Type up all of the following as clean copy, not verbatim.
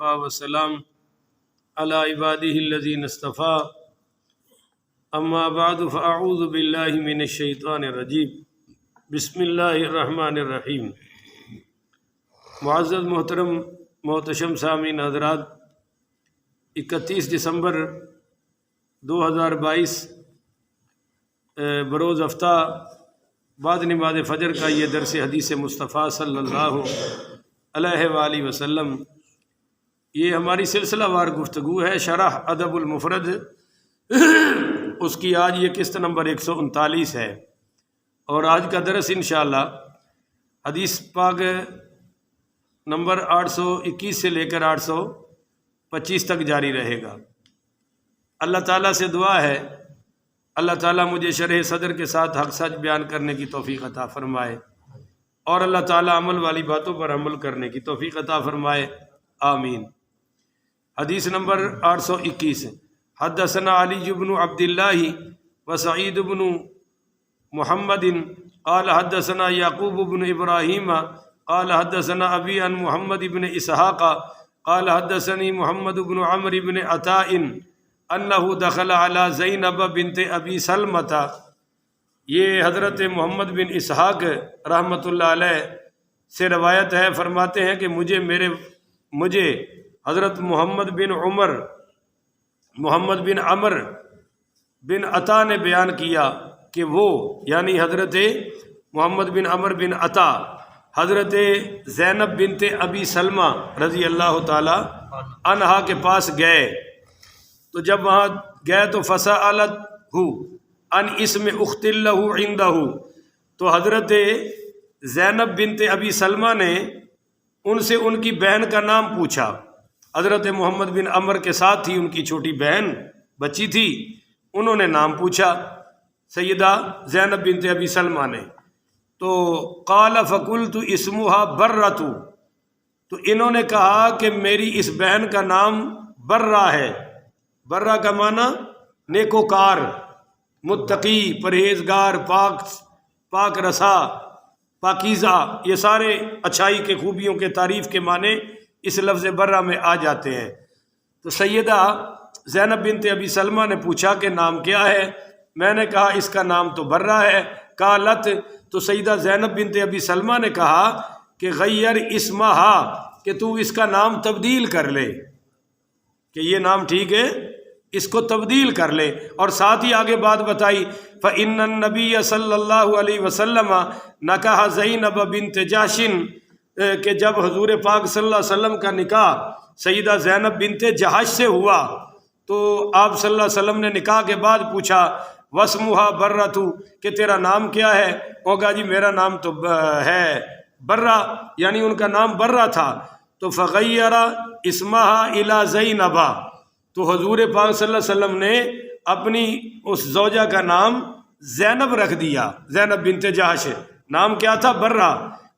وكفى وسلام على عباده الذين اصطفى اما بعد فاعوذ بالله من الشیطان الرجیم بسم اللہ الرحمن الرحیم۔ معزز محترم محتشم سامعین حضرات، 31 دسمبر 2022 بروز ہفتہ بعد نماز فجر کا یہ درس حدیث مصطفیٰ صلی اللہ علیہ وآلہ وسلم، یہ ہماری سلسلہ وار گفتگو ہے شرح ادب المفرد، اس کی آج یہ قسط نمبر 139 ہے، اور آج کا درس انشاءاللہ حدیث پاک نمبر 821 سے لے کر 825 تک جاری رہے گا۔ اللہ تعالیٰ سے دعا ہے اللہ تعالیٰ مجھے شرح صدر کے ساتھ حق سچ بیان کرنے کی توفیق عطا فرمائے، اور اللہ تعالیٰ عمل والی باتوں پر عمل کرنے کی توفیق عطا فرمائے، آمین۔ حدیث نمبر 821، حدثنا علی بن عبد اللہ وسعید بن محمد قال حدثنا یعقوب بن ابراہیم قال حدثنا ابی عن محمد بن اسحاق قال حدثنی محمد بن عمرو بن عطاء انہ دخل علی زینب بنت ابی سلمۃ۔ یہ حضرت محمد بن اسحاق رحمۃ اللہ علیہ سے روایت ہے، فرماتے ہیں کہ مجھے حضرت محمد بن عمرو بن عطا نے بیان کیا کہ وہ یعنی حضرت محمد بن عمرو بن عطا حضرت زینب بنت ابی سلمہ رضی اللہ تعالی عنہا کے پاس گئے، تو جب وہاں گئے تو فسألتہ ان اسم اخت لہ عندہ، تو حضرت زینب بنت ابی سلمہ نے ان سے ان کی بہن کا نام پوچھا۔ حضرت محمد بن عمرو کے ساتھ تھی، ان کی چھوٹی بہن بچی تھی، انہوں نے نام پوچھا سیدہ زینب بنت ابی سلمہ نے، تو قال فقلت اسمہا برۃ، تو انہوں نے کہا کہ میری اس بہن کا نام برہ ہے۔ برہ کا معنی نیکوکار، متقی، پرہیزگار، پاک رسا، پاکیزہ، یہ سارے اچھائی کے خوبیوں کے تعریف کے معنی اس لفظ برہ میں آ جاتے ہیں۔ تو سیدہ زینب بنت ابی سلمہ نے پوچھا کہ نام کیا ہے؟ میں نے کہا اس کا نام تو برہ ہے۔ قالت، تو سیدہ زینب بنت ابی سلمہ نے کہا کہ غیر اسمہا، کہ تو اس کا نام تبدیل کر لے، کہ یہ نام ٹھیک ہے، اس کو تبدیل کر لے۔ اور ساتھ ہی آگے بات بتائی فإن النبی صلی اللہ علیہ وسلم نکاح زینب بنت جحش، کہ جب حضور پاک صلی اللہ علیہ وسلم کا نکاح سیدہ زینب بنت جحش سے ہوا، تو آپ صلی اللہ علیہ وسلم نے نکاح کے بعد پوچھا واسمہا برۃ، کہ تیرا نام کیا ہے؟ وہ کہا جی میرا نام تو ہے برہ، یعنی ان کا نام برہ تھا۔ تو فغیر اسمہا الی زینب، تو حضور پاک صلی اللہ علیہ وسلم نے اپنی اس زوجہ کا نام زینب رکھ دیا، زینب بنت جحش، نام کیا تھا؟ برہ،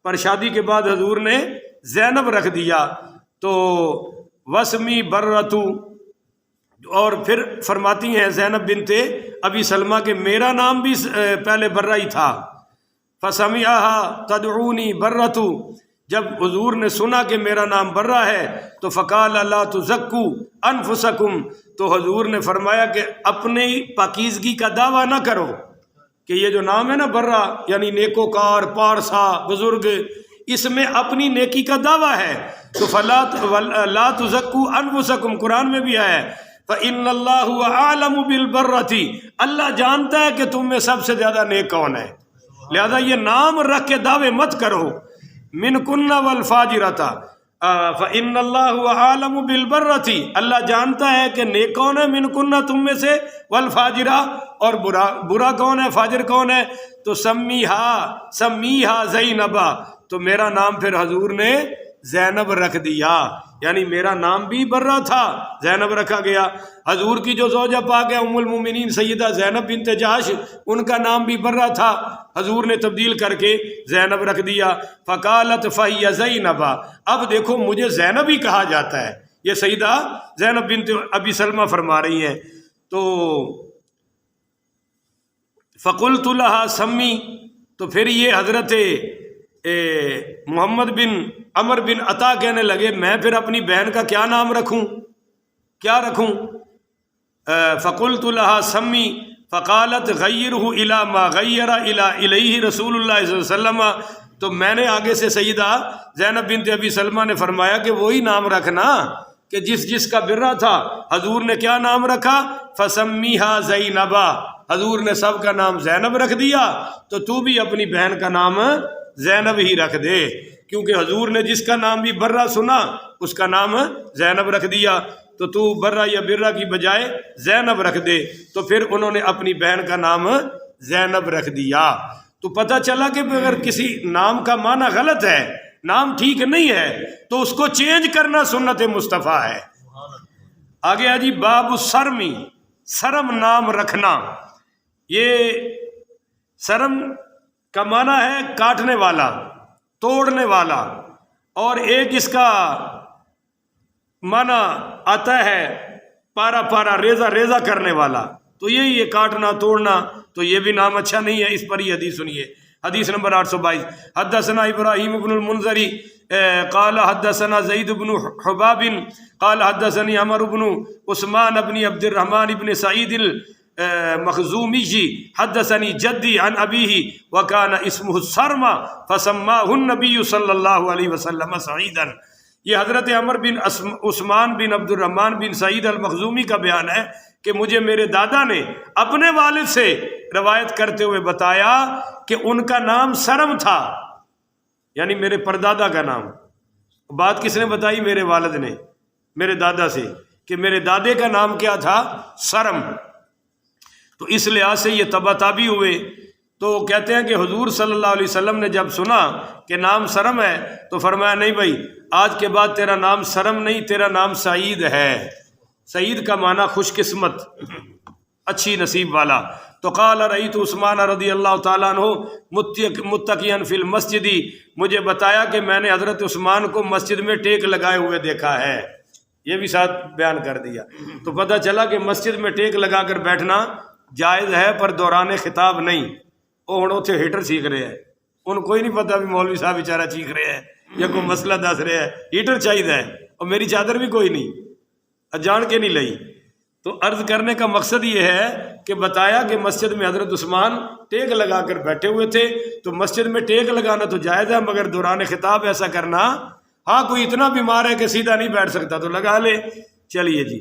پر شادی کے بعد حضور نے زینب رکھ دیا۔ تو وسمی برۃ، اور پھر فرماتی ہیں زینب بنت ابی سلمہ کہ میرا نام بھی پہلے برہ ہی تھا۔ فسمعها تدعونی برۃ، جب حضور نے سنا کہ میرا نام برہ ہے تو فقال لا تزکوا انفسکم، تو حضور نے فرمایا کہ اپنی پاکیزگی کا دعویٰ نہ کرو، کہ یہ جو نام ہے نا برہ یعنی نیکوکار، پارسا، بزرگ، اس میں اپنی نیکی کا دعویٰ ہے۔ تو لا تزکوا انفسکم قرآن میں بھی آیا ہے فإن اللہ اعلم بالبرۃ، اللہ جانتا ہے کہ تم میں سب سے زیادہ نیک کون ہے، لہذا یہ نام رکھ کے دعوے مت کرو۔ من کن والفاجرۃ فإن اللہ عالم بالبرۃ، اللہ جانتا ہے کہ نیک کون ہے، من کن تم میں سے، والفاجرہ اور برا کون ہے، فاجر کون ہے۔ تو سمیہا زینب، تو میرا نام پھر حضور نے زینب رکھ دیا، یعنی میرا نام بھی برہ تھا، زینب رکھا گیا۔ حضور کی جو زوجہ پاک ہے ام المومنین سیدہ زینب بنت جحش، ان کا نام بھی برہ تھا، حضور نے تبدیل کر کے زینب رکھ دیا۔ فقالت فہی زینب، اب دیکھو مجھے زینب ہی کہا جاتا ہے، یہ سیدہ زینب بنت ابی سلمہ فرما رہی ہیں۔ تو فقلت لها سمی، تو پھر یہ حضرت محمد بن عمر بن عطا کہنے لگے میں پھر اپنی بہن کا کیا نام رکھوں، کیا رکھوں؟ فقلت لها سمی فقالت غیرہ الی ما غیر الیہ رسول اللہ صلی اللہ علیہ وسلم، تو میں نے آگے سے سیدہ زینب بنت ابی سلمہ نے فرمایا کہ وہی نام رکھنا کہ جس کا برہ تھا۔ حضور نے کیا نام رکھا؟ فسمیہا زینبا، حضور نے سب کا نام زینب رکھ دیا، تو تو بھی اپنی بہن کا نام زینب ہی رکھ دے، کیونکہ حضور نے جس کا نام بھی برہ سنا اس کا نام زینب رکھ دیا، تو تو برہ یا برہ کی بجائے زینب رکھ دے۔ تو پھر انہوں نے اپنی بہن کا نام زینب رکھ دیا۔ تو پتہ چلا کہ اگر کسی نام کا معنی غلط ہے، نام ٹھیک نہیں ہے، تو اس کو چینج کرنا سنت مصطفیٰ ہے۔ آگے آجی باب السرمی، سرم نام رکھنا۔ یہ سرم کا معنی ہے کاٹنے والا، توڑنے والا، اور ایک اس کا معنی آتا ہے پارا پارا، ریزہ ریزہ کرنے والا، تو یہی یہ کاٹنا توڑنا، تو یہ بھی نام اچھا نہیں ہے۔ اس پر یہ حدیث سنیے، حدیث نمبر 822، حدثنا ابراہیم بن المنذری قال حدثنا زید بن حباب قال حدثني عمر بن عثمان بن عبد الرحمن بن سعید المخزومی حدثني جدی عن ابیہ وکان اسمہ السرم فسماہ النبی صلی اللہ علیہ وسلم سعیدا۔ یہ حضرت عمر بن عثمان بن عبد الرحمن بن سعید المخزومی کا بیان ہے کہ مجھے میرے دادا نے اپنے والد سے روایت کرتے ہوئے بتایا کہ ان کا نام سرم تھا، یعنی میرے پردادا کا نام۔ بات کس نے بتائی؟ میرے والد نے میرے دادا سے، کہ میرے دادے کا نام کیا تھا؟ سرم۔ تو اس لحاظ سے یہ تبا تابی ہوئے۔ تو کہتے ہیں کہ حضور صلی اللہ علیہ وسلم نے جب سنا کہ نام سرم ہے تو فرمایا نہیں بھائی، آج کے بعد تیرا نام سرم نہیں، تیرا نام سعید ہے۔ سعید کا معنی خوش قسمت، اچھی نصیب والا۔ تو قال رأیت عثمان رضی اللہ تعالیٰ عنہ متقیاً فی المسجد، مجھے بتایا کہ میں نے حضرت عثمان کو مسجد میں ٹیک لگائے ہوئے دیکھا ہے۔ یہ بھی ساتھ بیان کر دیا۔ تو پتہ چلا کہ مسجد میں ٹیک لگا کر بیٹھنا جائز ہے، پر دوران خطاب نہیں۔ وہ ہن اتنے ہیٹر سیکھ رہے ہیں، ان کو ہی نہیں پتا بھی مولوی صاحب بیچارہ چیخ رہے ہیں یا کوئی مسئلہ دس رہے ہیں، ہیٹر چاہیے ہے، اور میری چادر بھی کوئی نہیں، جان کے نہیں لئی۔ تو عرض کرنے کا مقصد یہ ہے کہ بتایا کہ مسجد میں حضرت عثمان ٹیک لگا کر بیٹھے ہوئے تھے، تو مسجد میں ٹیک لگانا تو جائز ہے، مگر دوران خطاب ایسا کرنا، ہاں کوئی اتنا بیمار ہے کہ سیدھا نہیں بیٹھ سکتا تو لگا لے۔ چلیے جی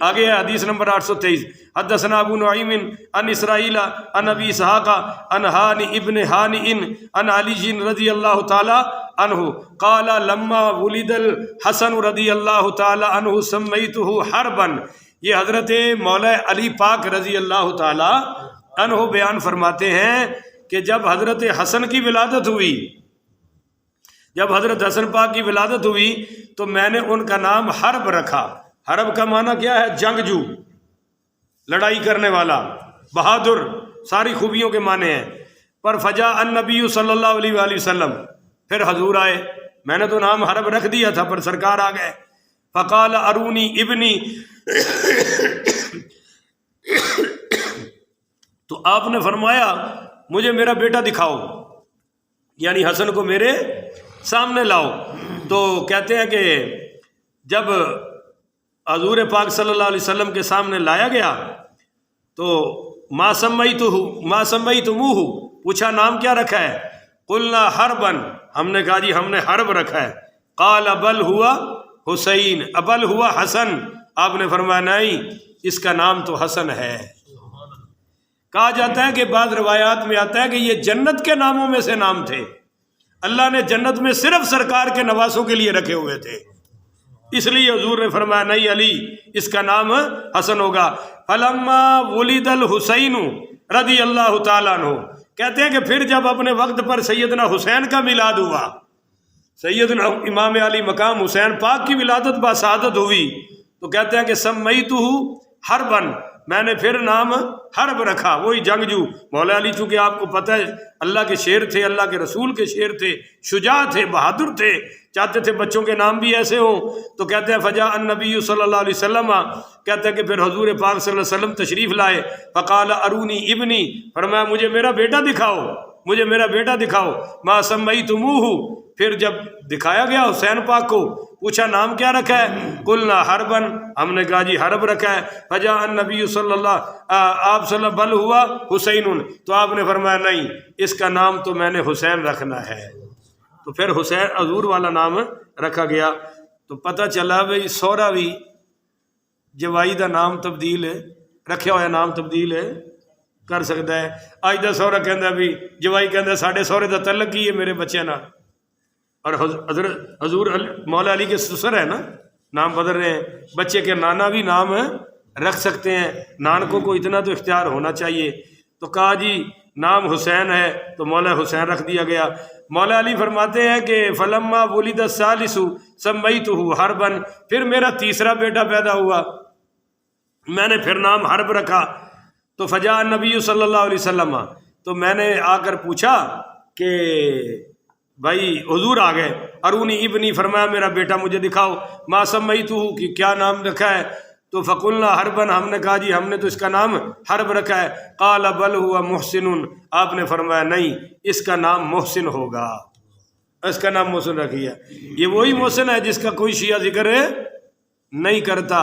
آگے ہے حدیث نمبر 823، حدثنا ابو نعیم عن اسرائیل عن ابی اسحاق عن ہانی ابن ہانی عن علی رضی اللہ تعالی عنہ قال لما ولد الحسن رضی اللہ تعالی عنہ سمیتہ حربا۔ یہ حضرت مولا علی پاک رضی اللہ تعالی عنہ بیان فرماتے ہیں کہ جب حضرت حسن کی ولادت ہوئی، جب حضرت حسن پاک کی ولادت ہوئی تو میں نے ان کا نام حرب رکھا۔ حرب کا معنی کیا ہے؟ جنگجو، لڑائی کرنے والا، بہادر، ساری خوبیوں کے معنی ہیں۔ پر فجاء النبی صلی اللہ علیہ وآلہ وسلم، پھر حضور آئے، میں نے تو نام حرب رکھ دیا تھا پر سرکار آ گئے۔ فقال ارونی ابنی، تو آپ نے فرمایا مجھے میرا بیٹا دکھاؤ، یعنی حسن کو میرے سامنے لاؤ۔ تو کہتے ہیں کہ جب حضور پاک صلی اللہ علیہ وسلم کے سامنے لایا گیا تو ما سمیتموہ، پوچھا نام کیا رکھا ہے؟ قلنا حربا، ہم نے کہا جی ہم نے حرب رکھا ہے۔ قال بل ہوا حسین، بل ہوا حسن، آپ نے فرمایا نہیں اس کا نام تو حسن ہے۔ کہا جاتا ہے کہ بعض روایات میں آتا ہے کہ یہ جنت کے ناموں میں سے نام تھے، اللہ نے جنت میں صرف سرکار کے نواسوں کے لیے رکھے ہوئے تھے، اس لیے حضور نے فرمایا نہیں علی اس کا نام حسن ہوگا۔ فلما ولد الحسین رضی اللہ تعالیٰ عنہ، کہتے ہیں کہ پھر جب اپنے وقت پر سیدنا حسین کا میلاد ہوا، سیدنا امام علی مقام حسین پاک کی ولادت باسعادت ہوئی، تو کہتے ہیں کہ سمیتہ حربا، میں نے پھر نام حرب رکھا، وہی جنگجو۔ مولا علی چونکہ آپ کو پتہ ہے اللہ کے شیر تھے، اللہ کے رسول کے شیر تھے، شجاع تھے، بہادر تھے، چاہتے تھے بچوں کے نام بھی ایسے ہوں۔ تو کہتے ہیں فجاء النبی صلی اللہ علیہ وسلم، کہتے ہیں کہ پھر حضور پاک صلی اللہ علیہ وسلم تشریف لائے۔ فقال ارونی ابنی، فرمایا مجھے میرا بیٹا دکھاؤ۔ مجھے میرا بیٹا دکھاؤ. ما سمیتموہ، پھر جب دکھایا گیا حسین پاک کو، پوچھا نام کیا رکھا ہے؟ قلنا حربن، ہم نے کہا جی حرب رکھا ہے. فجاء النبی صلی اللہ، آپ صلی اللہ بل ہوا حسین، تو آپ نے فرمایا نہیں، اس کا نام تو میں نے حسین رکھنا ہے. تو پھر حسین حضور والا نام رکھا گیا. تو پتہ چلا بھئی سوہرا بھی جوائی دا نام تبدیل ہے، رکھیا ہوا نام تبدیل ہے کر سکتا ہے. اج دا سوہرا کہندا بھی جوائی کہندا ساڈے سوہرے دا تعلق ہی ہے میرے بچے نال، اور حضرت حضور مولا علی کے سسر ہے نا، نام بدل رہے ہیں. بچے کے نانا بھی نام رکھ سکتے ہیں، نانکوں کو اتنا تو اختیار ہونا چاہیے. تو کہا جی نام حسین ہے تو مولا حسین رکھ دیا گیا. مولا علی فرماتے ہیں کہ فلما ولد الثالث سمیتہ حربا، پھر میرا تیسرا بیٹا پیدا ہوا، میں نے پھر نام حرب رکھا. تو فجاء نبی صلی اللہ علیہ وسلم، تو میں نے آ کر پوچھا کہ بھائی حضور آ گئے. ارونی ابنی، فرمایا میرا بیٹا مجھے دکھاؤ. ما سمیتہ، کہ کیا نام رکھا ہے؟ تو فقلنا حربن، ہم نے کہا جی ہم نے تو اس کا نام حرب رکھا ہے. قال بل ہوا محسن، آپ نے فرمایا نہیں، اس کا نام محسن ہوگا، اس کا نام محسن رکھیے. یہ وہی محسن ہے جس کا کوئی شیعہ ذکر نہیں کرتا،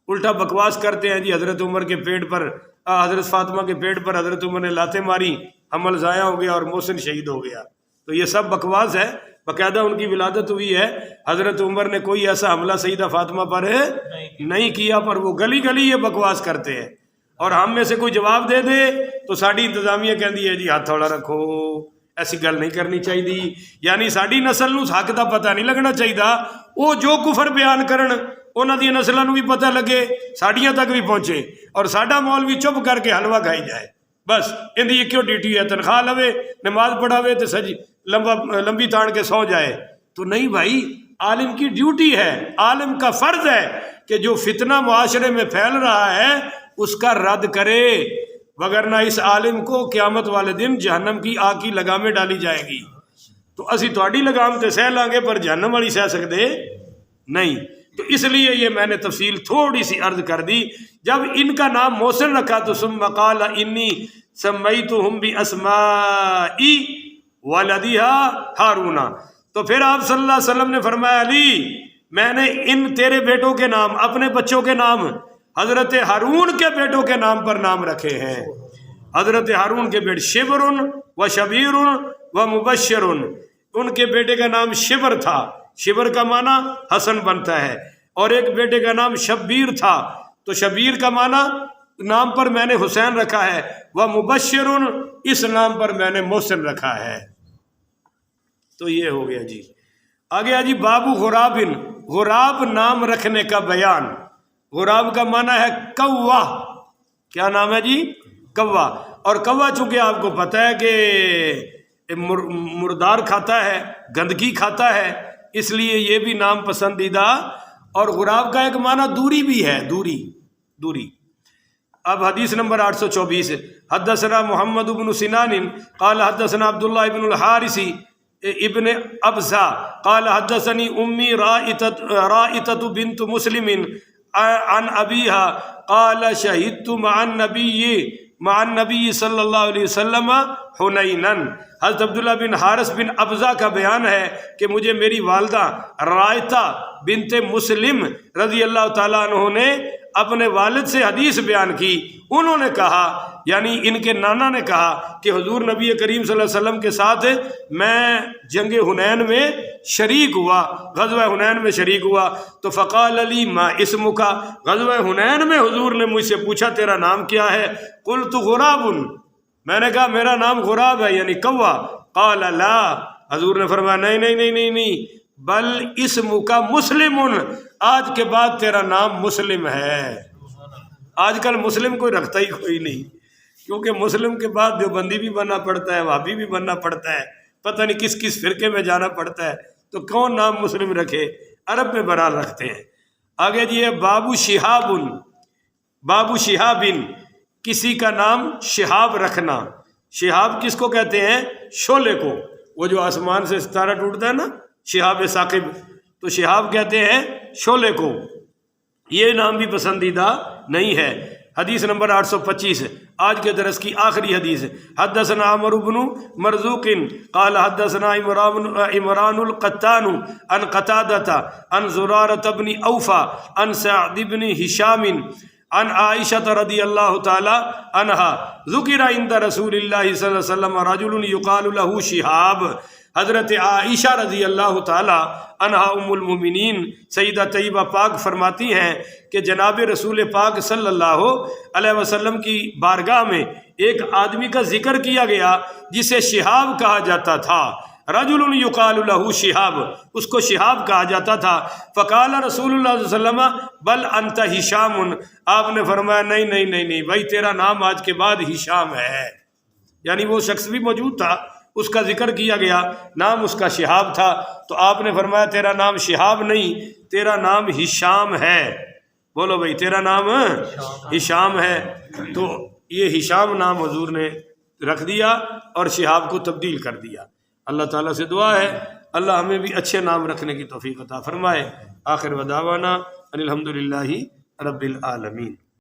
الٹا بکواس کرتے ہیں جی حضرت عمر کے پیٹ پر، حضرت فاطمہ کے پیٹ پر حضرت عمر نے لاتیں ماری، حمل ضائع ہو گیا اور محسن شہید ہو گیا. تو یہ سب بکواس ہے. باقاعدہ ان کی ولادت ہوئی ہے، حضرت عمر نے کوئی ایسا حملہ سیدہ فاطمہ پر نہیں کیا، پر وہ گلی گلی یہ بکواس کرتے ہیں. اور ہم میں سے کوئی جواب دے دے تو ساری انتظامیہ کہندی ہے جی ہاتھ تھوڑا رکھو، ایسی گل نہیں کرنی چاہیے. یعنی ساری نسل نو حق دا پتہ نہیں لگنا چاہیے، وہ جو کفر بیان کرن انہاں دی نسلاں نو بھی پتہ لگے، ساڈیاں تک بھی پہنچے، اور ساڈا مولوی چپ کر کے حلوہ کھائی جائے. بس اندی ایک ڈیوٹی ہے، تنخواہ لوے، نماز پڑھاوے تو سج لمبی تان کے سو جائے. تو نہیں بھائی، عالم کی ڈیوٹی ہے، عالم کا فرض ہے کہ جو فتنہ معاشرے میں پھیل رہا ہے اس کا رد کرے، وگرنہ اس عالم کو قیامت والے دن جہنم کی آگ کی لگامیں ڈالی جائے گی. تو اسی تہاڈی لگام تے سہ لانگے پر جہنم والی سہ سکتے نہیں. تو اس لیے یہ میں نے تفصیل تھوڑی سی عرض کر دی. جب ان کا نام محسن رکھا تو ثم قال انی سمیتہم باسمائی ولدیہا ہارون، تو پھر آپ صلی اللہ علیہ وسلم نے فرمایا علی میں نے ان تیرے بیٹوں کے نام، اپنے بچوں کے نام حضرت ہارون کے بیٹوں کے نام پر نام رکھے ہیں. حضرت ہارون کے بیٹے شبر و شبیر و مبشر، ان کے بیٹے کا نام شبر تھا، شبر کا معنی حسن بنتا ہے، اور ایک بیٹے کا نام شبیر تھا، تو شبیر کا معنی نام پر میں نے حسین رکھا ہے، وہ مبشر، اس نام پر میں نے محسن رکھا ہے. تو یہ ہو گیا جی. آگے جی بابو غراب، غراب نام رکھنے کا بیان. غراب کا معنی ہے کوا، کیا نام ہے جی؟ کوا. اور کوا چونکہ آپ کو پتہ ہے کہ مردار کھاتا ہے، گندگی کھاتا ہے، اس لیے یہ بھی نام پسندیدہ. اور غراب کا ایک معنی دوری بھی ہے، دوری دوری. اب حدیث نمبر 824، حدثنا محمد بن سنان قال حدثنا عبداللہ بن الحارث ابن ابزا قال حدثنی امی رائتۃ بنت مسلم عن ابیہا قال شہدت مع النبی صلی اللہ علیہ وسلم حنینا. حضرت عبداللہ بن حارث بن ابزا کا بیان ہے کہ مجھے میری والدہ رائتہ بنت مسلم رضی اللہ تعالیٰ عنہ نے اپنے والد سے حدیث بیان کی. انہوں نے کہا، یعنی ان کے نانا نے کہا کہ حضور نبی کریم صلی اللہ علیہ وسلم کے ساتھ میں جنگ حنین میں شریک ہوا، غزوہ حنین میں شریک ہوا. تو فقال علی ما اسمک، غزوہ حنین میں حضور نے مجھ سے پوچھا تیرا نام کیا ہے؟ قلت غراب، میں نے کہا میرا نام غراب ہے یعنی کوا. قال لا، حضور نے فرمایا نہیں نہیں نہیں نہیں نہیں، بل اسمک مسلم، آج کے بعد تیرا نام مسلم ہے. آج کل مسلم کوئی رکھتا ہی کوئی نہیں، کیونکہ مسلم کے بعد دیوبندی بھی بننا پڑتا ہے، وہابی بھی بننا پڑتا ہے، پتہ نہیں کس کس فرقے میں جانا پڑتا ہے. تو کون نام مسلم رکھے؟ عرب میں برال رکھتے ہیں. آگے جی ہے بابو شہاب، بابو شہاب، کسی کا نام شہاب رکھنا. شہاب کس کو کہتے ہیں؟ شعلے کو، وہ جو آسمان سے ستارہ ٹوٹتا ہے نا، شہاب ثاقب، تو شہاب کہتے ہیں شعلے کو. یہ نام بھی پسندیدہ نہیں ہے. حدیث نمبر 825، آج کے درس کی آخری حدیث ہے۔ حدثنا عمرو بن مرزوق قال حدثنا عمران القطان عن قتادة عن زرارة بن اوفى عن سعد بن هشام عن عائشة رضی اللہ تعالی عنہا ذکر عند رسول اللہ صلی اللہ علیہ وسلم رجل یقال له شہاب۔ حضرت عائشہ رضی اللہ تعالی عنہا ام المومنین سیدہ طیبہ پاک فرماتی ہیں کہ جناب رسول پاک صلی اللہ علیہ وسلم کی بارگاہ میں ایک آدمی کا ذکر کیا گیا جسے شہاب کہا جاتا تھا۔ رجل یقال له شہاب، اس کو شہاب کہا جاتا تھا۔ فقال رسول اللہ صلی اللہ علیہ وسلم بل انت ہشام، آپ نے فرمایا نہیں نہیں نہیں نہیں بھائی، تیرا نام آج کے بعد ہشام ہے۔ یعنی وہ شخص بھی موجود تھا، اس کا ذکر کیا گیا، نام اس کا شہاب تھا، تو آپ نے فرمایا تیرا نام شہاب نہیں، تیرا نام ہشام ہے۔ بولو بھائی، تیرا نام ہشام ہے۔ تو یہ ہشام نام حضور نے رکھ دیا اور شہاب کو تبدیل کر دیا۔ اللہ تعالیٰ سے دعا ہے اللہ ہمیں بھی اچھے نام رکھنے کی توفیق عطا فرمائے۔ آخر ودعوانا ان الحمدللہ رب العالمین۔